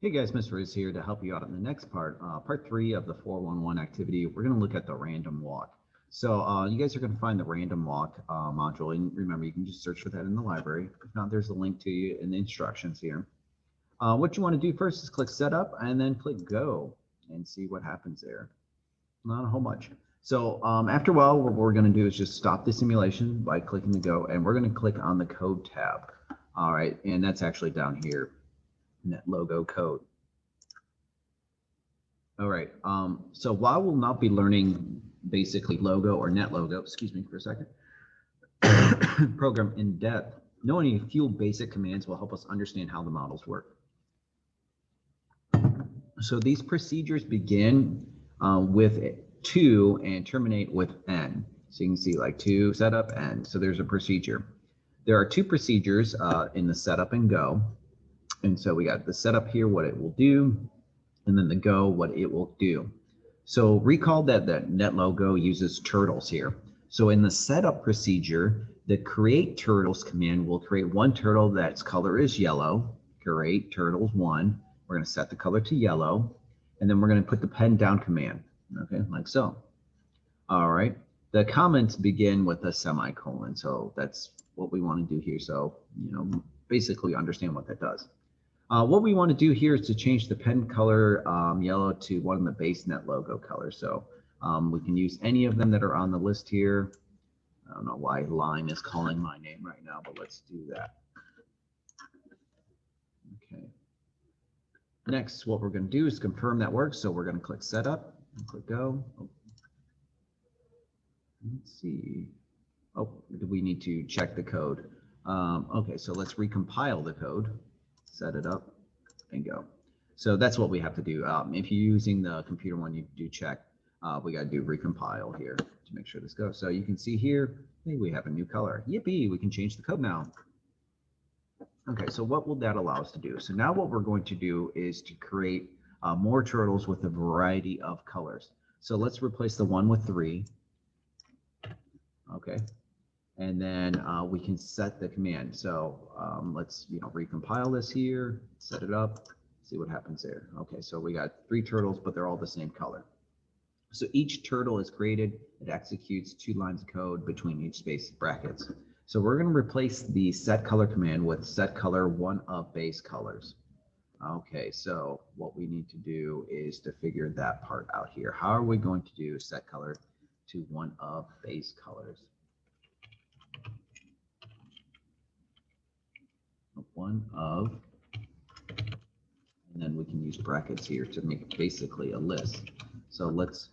Hey guys, Mr. Riz here to help you out in the next part, part 3 of the 411 activity. We're going to look at the random walk. So you guys are going to find the random walk module, and remember, you can just search for that in the library. If not, there's a link to you in the instructions here. What you want to do first is click Setup and then click Go and see what happens there. Not a whole much. So after a while, what we're going to do is just stop the simulation by clicking the Go, and we're going to click on the Code tab. All right, and that's actually down here. Net logo code. All right, so while we'll not be learning basically logo or net logo, excuse me for a second, program in depth, knowing a few basic commands will help us understand how the models work. So these procedures begin with 2 and terminate with N. So you can see like 2, setup, N. So there's a procedure. There are 2 procedures in the setup and go. And so we got the setup here, what it will do, and then the go, what it will do. So recall that the net logo uses turtles here. So in the setup procedure, the create turtles command will create one turtle that's color is yellow, create turtles 1. We're going to set the color to yellow, and then we're going to put the pen down command, okay, like so. All right, the comments begin with a semicolon, so that's what we want to do here. So, basically understand what that does. What we want to do here is to change the pen color yellow to one of the base net logo colors. So we can use any of them that are on the list here. I don't know why Lime is calling my name right now, but let's do that. Okay. Next, what we're going to do is confirm that works. So we're going to click Setup and click Go. Oh. Let's see. Oh, do we need to check the code? Okay, so let's recompile the code. Set it up and go. So that's what we have to do. If you're using the computer one, you do check. We got to do recompile here to make sure this goes. So you can see here, hey, we have a new color. Yippee, we can change the code now. Okay, so what will that allow us to do? So now what we're going to do is to create more turtles with a variety of colors. So let's replace the 1 with 3. Okay. And then we can set the command. So let's recompile this here, set it up, see what happens there. Okay, so we got 3 turtles, but they're all the same color. So each turtle is created. It executes 2 lines of code between each space brackets. So we're going to replace the set color command with set color 1 of base colors. Okay, so what we need to do is to figure that part out here. How are we going to do set color to 1 of base colors? 1 of, and then we can use brackets here to make basically a list. So let's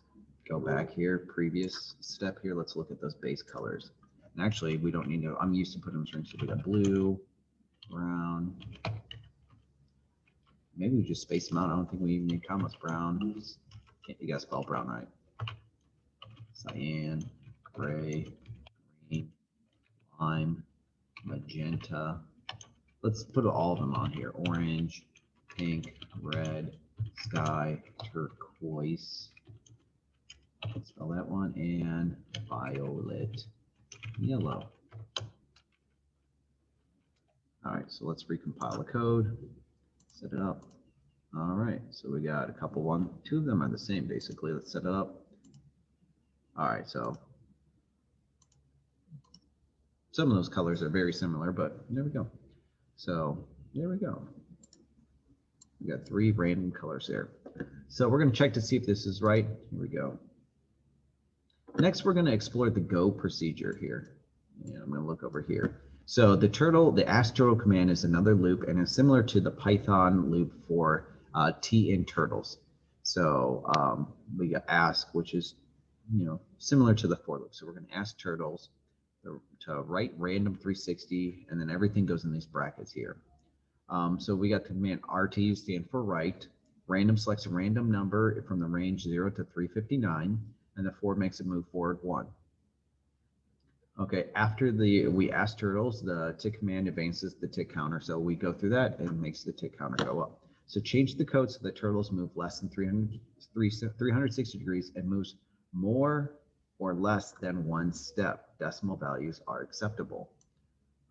go back here, previous step here. Let's look at those base colors. And actually, we don't need to, I'm used to putting them strings. So we got blue, brown. Maybe we just space them out. I don't think we even need commas. Brown. You gotta spell brown right. Cyan, gray, green, lime, magenta. Let's put all of them on here. Orange, pink, red, sky, turquoise. Let's spell that one. And violet, yellow. All right, so let's recompile the code, set it up. All right, so we got a couple, 2 of them are the same basically. Let's set it up. All right, so some of those colors are very similar, but there we go. So there we go. We got 3 random colors there. So we're going to check to see if this is right. Here we go. Next, we're going to explore the go procedure here. Yeah, I'm going to look over here. So the ask turtle command is another loop, and it's similar to the Python loop for T in turtles. So we got ask, which is similar to the for loop. So we're going to ask turtles to write random 360, and then everything goes in these brackets here. So we got the command RT stand for write. Random selects a random number from the range 0 to 359, and the for makes it move forward 1. Okay, after we ask turtles, the tick command advances the tick counter. So we go through that and makes the tick counter go up. So change the code so the turtles move less than 360 degrees and moves more or less than 1 step. Decimal values are acceptable.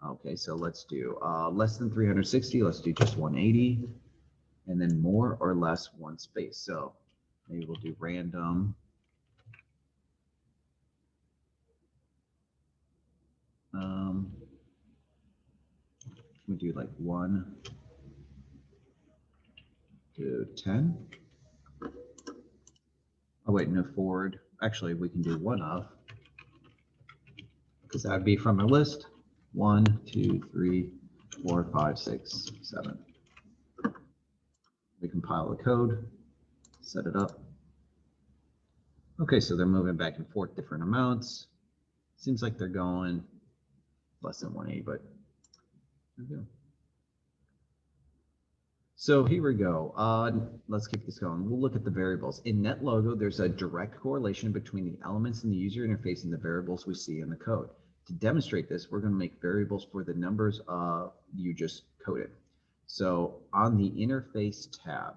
Okay, so let's do less than 360. Let's do just 180. and then more or less one space. So maybe we'll do random. We do like 1 to 10. Oh wait, no, forward. Actually, we can do 1 of, because that would be from a list. 1, 2, 3, 4, 5, 6, 7. We compile the code, set it up. Okay, so they're moving back and forth different amounts. Seems like they're going less than 180, but there we go. So here we go. Let's keep this going. We'll look at the variables. In NetLogo, there's a direct correlation between the elements in the user interface and the variables we see in the code. To demonstrate this, we're going to make variables for the numbers you just coded. So on the interface tab,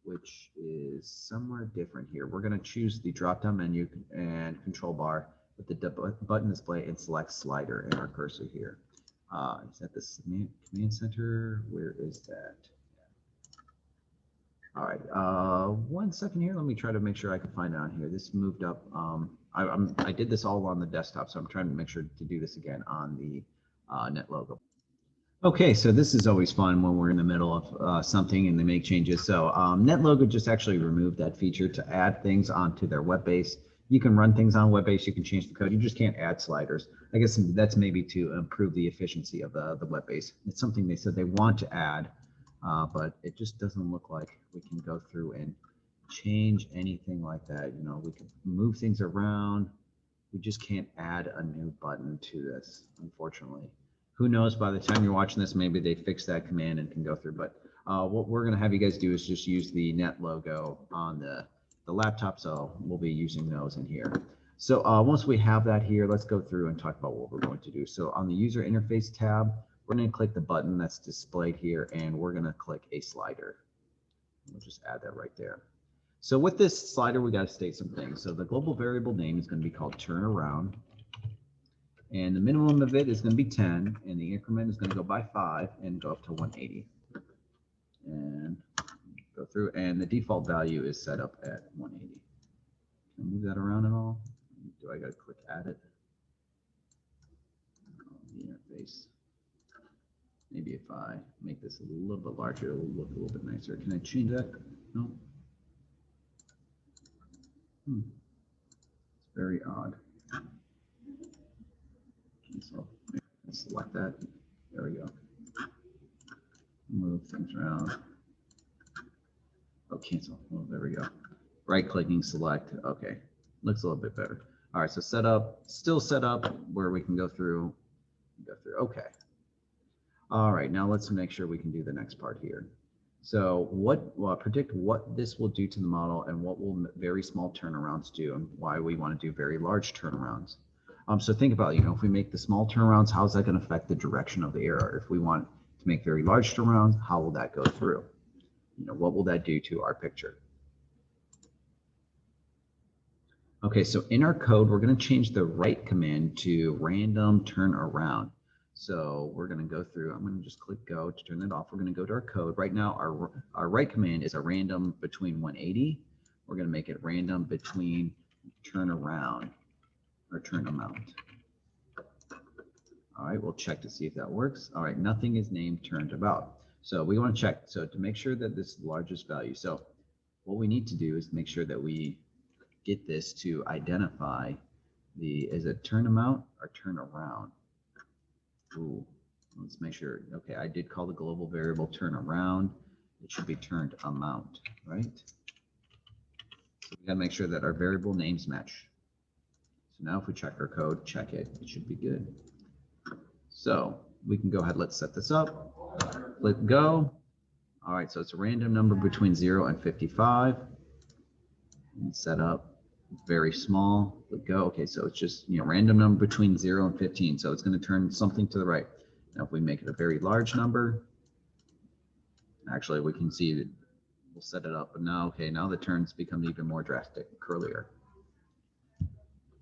which is somewhere different here, we're going to choose the drop-down menu and control bar with the button display and select slider in our cursor here. Is that the command center? Where is that? All right, 1 second here. Let me try to make sure I can find it on here. This moved up. I did this all on the desktop, so I'm trying to make sure to do this again on the NetLogo. Okay, so this is always fun when we're in the middle of something and they make changes. So NetLogo just actually removed that feature to add things onto their web base. You can run things on web base, you can change the code, you just can't add sliders. I guess that's maybe to improve the efficiency of the web base. It's something they said they want to add, but it just doesn't look like we can go through and change anything like that. You know, we can move things around. We just can't add a new button to this, unfortunately. Who knows, by the time you're watching this, maybe they fix that command and can go through. But what we're going to have you guys do is just use the NetLogo on the laptop. So we'll be using those in here. So once we have that here, let's go through and talk about what we're going to do. So on the user interface tab, we're going to click the button that's displayed here, and we're going to click a slider. We'll just add that right there. So with this slider, we got to state some things. So the global variable name is going to be called turnaround. And the minimum of it is going to be 10, and the increment is going to go by 5 and go up to 180. And go through, and the default value is set up at 180. Can I move that around at all? Do I got to click add it? The interface. Maybe if I make this a little bit larger, it'll look a little bit nicer. Can I change that? No. It's very odd. So select that. There we go. Move things around. Oh, cancel. Oh, there we go. Right clicking, select. Okay. Looks a little bit better. All right. So set up, still set up where we can go through. Okay. All right. Now let's make sure we can do the next part here. So predict what this will do to the model and what will very small turnarounds do, and why we want to do very large turnarounds. So think about, if we make the small turnarounds, how's that going to affect the direction of the error? If we want to make very large turnarounds, how will that go through? What will that do to our picture? Okay, so in our code, we're going to change the right command to random turnaround. So we're going to go through, I'm going to just click go to turn that off. We're going to go to our code. Right now, our right command is a random between 180. We're going to make it random between turnaround. Or turn amount. All right, we'll check to see if that works. All right, nothing is named turned about. So we want to check. So to make sure that this is the largest value. So what we need to do is make sure that we get this to identify is it turn amount or turn around? Ooh, let's make sure. Okay, I did call the global variable turn around. It should be turned amount, right? So we got to make sure that our variable names match. Now if we check our code, check it, it should be good. So we can go ahead, let's set this up, click go. All right, so it's a random number between 0 and 55. And set up very small, click go. Okay, so it's just random number between 0 and 15. So it's going to turn something to the right. Now if we make it a very large number, actually we can see that we'll set it up, but now, okay, now the turns become even more drastic, curlier.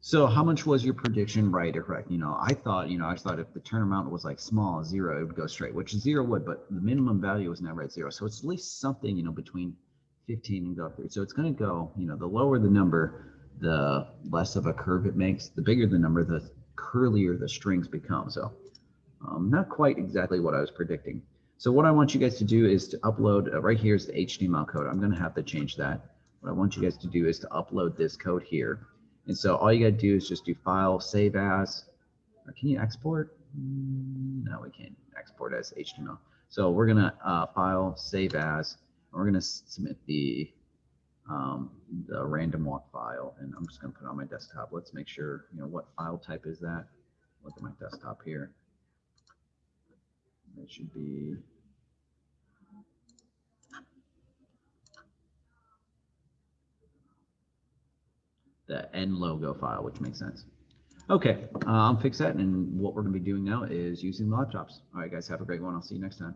So how much was your prediction right or correct? I thought if the turn amount was like small, 0, it would go straight, which 0 would, but the minimum value was never at 0. So it's at least something, between 15 and go through. So it's going to go, the lower the number, the less of a curve it makes. The bigger the number, the curlier the strings become. So not quite exactly what I was predicting. So what I want you guys to do is to upload, right here is the HTML code. I'm going to have to change that. What I want you guys to do is to upload this code here. And so all you got to do is just do file, save as, or can you export? No, we can't export as HTML. So we're going to file, save as, and we're going to submit the random walk file. And I'm just going to put it on my desktop. Let's make sure, what file type is that? Look at my desktop here. It should be the N logo file, which makes sense. Okay, I'll fix that, and what we're going to be doing now is using the laptops. All right, guys, have a great one. I'll see you next time.